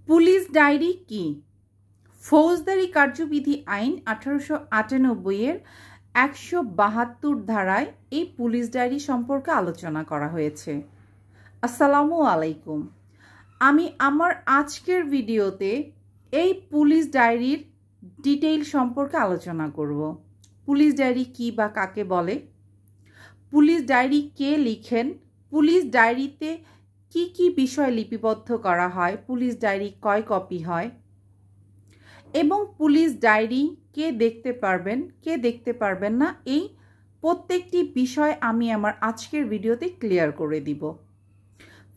Police diary কি? ফৌজদারি কার্যবিধি আইন 1898 172 ধারায় এই পুলিশ ডায়েরি সম্পর্কে আলোচনা করা হয়েছে। আসসালামু আলাইকুম। আমি আমার আজকের ভিডিওতে এই পুলিশ ডায়েরির ডিটেইল সম্পর্কে আলোচনা করব। পুলিশ ডায়েরি কি বা কাকে বলে, পুলিশ ডায়েরি কে লিখেন, পুলিশ ডায়েরিতে কি কি বিষয় লিপিবদ্ধ করা হয়, পুলিশ ডায়েরি কয় কপি হয় এবং পুলিশ ডায়েরি কে দেখতে পারবেন কে দেখতে পারবেন না, এই প্রত্যেকটি বিষয় আমি আমার আজকের ভিডিওতে ক্লিয়ার করে দিব।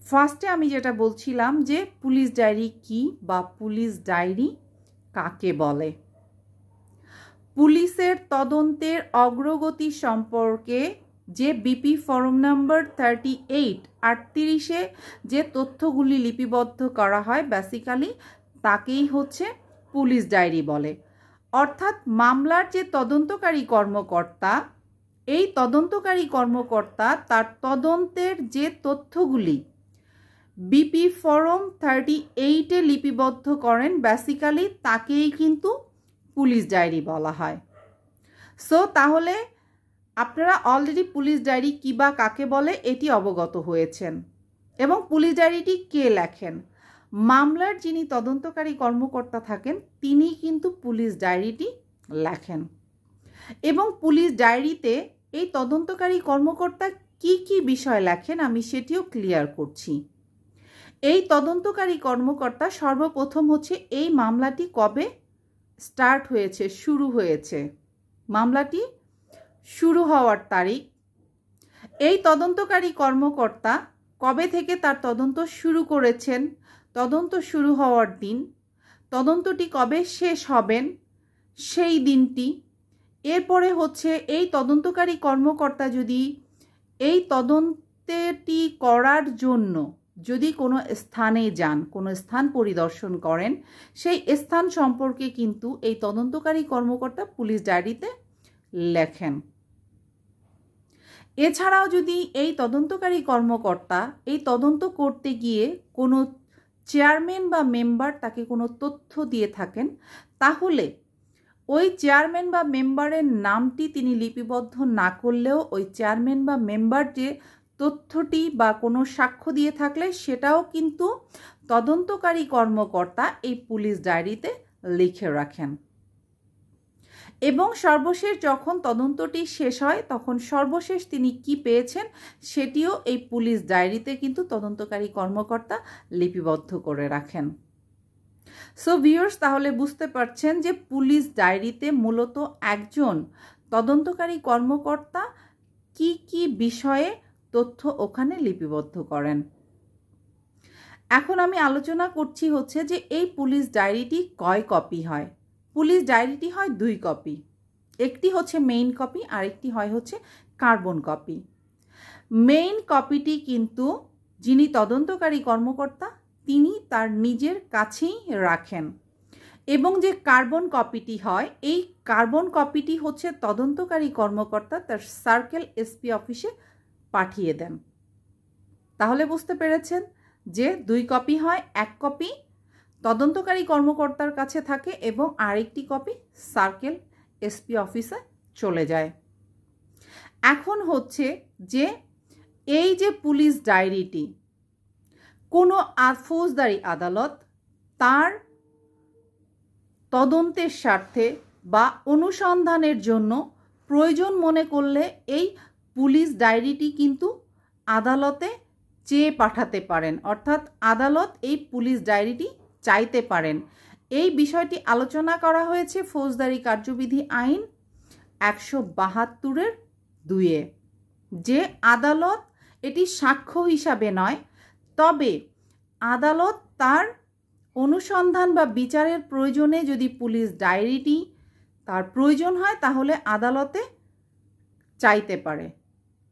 ফার্স্টে আমি যেটা বলছিলাম যে পুলিশ ডায়েরি কি বা পুলিশ ডায়েরি কাকে বলে। পুলিশের তদন্তের অগ্রগতি সম্পর্কে যে বিপি ফর্ম নাম্বার 38 যে তথ্যগুলি লিপিবদ্ধ করা হয় বেসিক্যালি তাকেই হচ্ছে পুলিশ ডায়েরি বলে। অর্থাৎ মামলার যে তদন্তকারী কর্মকর্তা, এই তদন্তকারী কর্মকর্তা তার তদন্তের যে তথ্যগুলি বিপি ফর্ম 38 লিপিবদ্ধ করেন বেসিক্যালি তাকেই কিন্তু পুলিশ ডায়েরি বলা হয়। সো তাহলে আপনারা অলরেডি পুলিশ ডায়েরি কি বা কাকে বলে এটি অবগত হয়েছেন। এবং পুলিশ ডায়েরিটি কে লেখেন? মামলার যিনি তদন্তকারী কর্মকর্তা থাকেন তিনি কিন্তু পুলিশ ডায়েরিটি লেখেন। এবং পুলিশ ডায়েরিতে এই তদন্তকারী কর্মকর্তা কি কি বিষয় লেখেন আমি সেটিও ক্লিয়ার করছি। এই তদন্তকারী কর্মকর্তা সর্বপ্রথম হচ্ছে এই মামলাটি কবে স্টার্ট হয়েছে, শুরু হয়েছে, মামলাটি শুরু হওয়ার তারিখ, এই তদন্তকারী কর্মকর্তা কবে থেকে তার তদন্ত শুরু করেছেন, তদন্ত শুরু হওয়ার দিন, তদন্তটি কবে শেষ হবেন সেই দিনটি, এরপরে হচ্ছে এই তদন্তকারী কর্মকর্তা যদি এই তদন্তটি করার জন্য যদি কোনো স্থানে যান, কোনো স্থান পরিদর্শন করেন, সেই স্থান সম্পর্কে কিন্তু এই তদন্তকারী কর্মকর্তা পুলিশ ডায়েরিতে লেখেন। এছাড়াও যদি এই তদন্তকারী কর্মকর্তা এই তদন্ত করতে গিয়ে কোনো চেয়ারম্যান বা মেম্বার তাকে কোনো তথ্য দিয়ে থাকেন, তাহলে ওই চেয়ারম্যান বা মেম্বারের নামটি তিনি লিপিবদ্ধ না করলেও ওই চেয়ারম্যান বা মেম্বার যে তথ্যটি বা কোনো সাক্ষ্য দিয়ে থাকলে সেটাও কিন্তু তদন্তকারী কর্মকর্তা এই পুলিশ ডায়েরিতে লিখে রাখেন। এবং সর্বশেষ যখন তদন্তটি শেষ হয় তখন সর্বশেষ তিনি কি পেয়েছেন সেটিও এই পুলিশ ডায়েরিতে কিন্তু তদন্তকারী কর্মকর্তা লিপিবদ্ধ করে রাখেন। সো ভিউয়ার্স, তাহলে বুঝতে পারছেন যে পুলিশ ডায়েরিতে মূলত একজন তদন্তকারী কর্মকর্তা কি কি বিষয়ে তথ্য ওখানে লিপিবদ্ধ করেন। এখন আমি আলোচনা করছি হচ্ছে যে এই পুলিশ ডায়েরিটি কয় কপি হয়। পুলিশ ডায়েরিটি হয় 2 কপি, একটি হচ্ছে মেইন কপি আর একটি হয় হচ্ছে কার্বন কপি। মেইন কপিটি কিন্তু যিনি তদন্তকারী কর্মকর্তা তিনি তার নিজের কাছেই রাখেন এবং যে কার্বন কপিটি হয় এই কার্বন কপিটি হচ্ছে তদন্তকারী কর্মকর্তা তার সার্কেল এসপি অফিসে পাঠিয়ে দেন। তাহলে বুঝতে পেরেছেন যে 2 কপি হয়, 1 কপি তদন্তকারী কর্মকর্তার কাছে থাকে এবং আরেকটি কপি সার্কেল এসপি অফিসে চলে যায়। এখন হচ্ছে যে এই যে পুলিশ ডায়েরিটি কোনো ফৌজদারি আদালত তার তদন্তের স্বার্থে বা অনুসন্ধানের জন্য প্রয়োজন মনে করলে এই পুলিশ ডায়েরিটি কিন্তু আদালতে চেয়ে পাঠাতে পারেন, অর্থাৎ আদালত এই পুলিশ ডায়েরিটি চাইতে পারেন। এই বিষয়টি আলোচনা করা হয়েছে ফৌজদারি কার্যবিধি আইন 172 যে আদালত এটি সাক্ষ্য হিসাবে নয়, তবে আদালত তার অনুসন্ধান বা বিচারের প্রয়োজনে যদি পুলিশ ডায়েরিটি তার প্রয়োজন হয় তাহলে আদালতে চাইতে পারে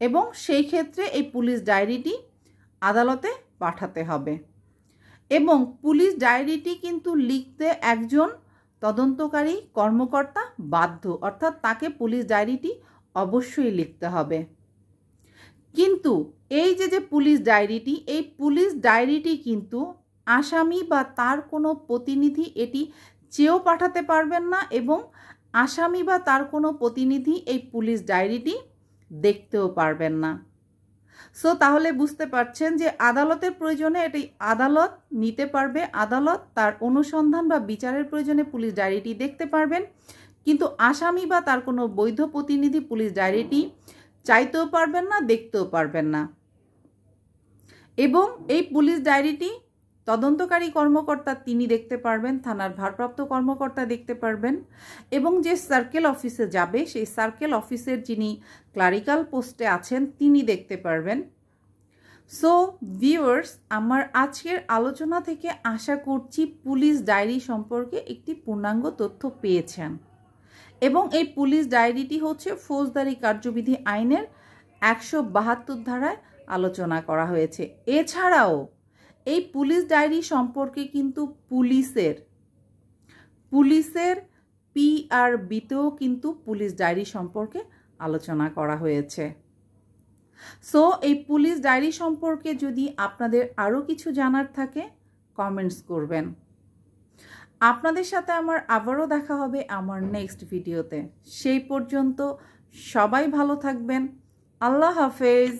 এবং সেই ক্ষেত্রে এই পুলিশ ডায়েরিটি আদালতে পাঠাতে হবে। এবং পুলিশ ডায়েরিটি কিন্তু লিখতে একজন তদন্তকারী কর্মকর্তা বাধ্য, অর্থাৎ তাকে পুলিশ ডায়েরিটি অবশ্যই লিখতে হবে। কিন্তু এই যে পুলিশ ডায়েরিটি, এই পুলিশ ডায়েরিটি কিন্তু আসামি বা তার কোনো প্রতিনিধি এটি চেয়েও পাঠাতে পারবেন না এবং আসামি বা তার কোনো প্রতিনিধি এই পুলিশ ডায়েরিটি দেখতেও পারবেন না। সো তাহলে বুঝতে পারছেন যে আদালতের প্রয়োজনে এটি আদালত নিতে পারবে, আদালত তার অনুসন্ধান বা বিচারের প্রয়োজনে পুলিশ ডায়েরিটি দেখতে পারবেন, কিন্তু আসামি বা তার কোনো বৈধ প্রতিনিধি পুলিশ ডায়েরিটি চাইতেও পারবেন না, দেখতেও পারবেন না। এবং এই পুলিশ ডায়েরিটি তদন্তকারী কর্মকর্তা তিনি দেখতে পারবেন, থানার ভারপ্রাপ্ত কর্মকর্তা দেখতে পারবেন এবং যে সার্কেল অফিসে যাবে সেই সার্কেল অফিসের যিনি ক্লারিক্যাল পোস্টে আছেন তিনি দেখতে পারবেন। সো ভিউয়ার্স, আমার আজকের আলোচনা থেকে আশা করছি পুলিশ ডায়েরি সম্পর্কে একটি পূর্ণাঙ্গ তথ্য পেয়েছেন এবং এই পুলিশ ডায়েরিটি হচ্ছে ফৌজদারি কার্যবিধি আইনের 172 ধারায় আলোচনা করা হয়েছে। এছাড়াও এই পুলিশ ডায়েরি সম্পর্কে কিন্তু পুলিশের পিআরবিতেও কিন্তু পুলিশ ডায়েরি সম্পর্কে আলোচনা করা হয়েছে। সো এই পুলিশ ডায়েরি সম্পর্কে যদি আপনাদের আরও কিছু জানার থাকে কমেন্টস করবেন। আপনাদের সাথে আমার আবারও দেখা হবে আমার নেক্সট ভিডিওতে। সেই পর্যন্ত সবাই ভালো থাকবেন। আল্লাহ হাফেজ।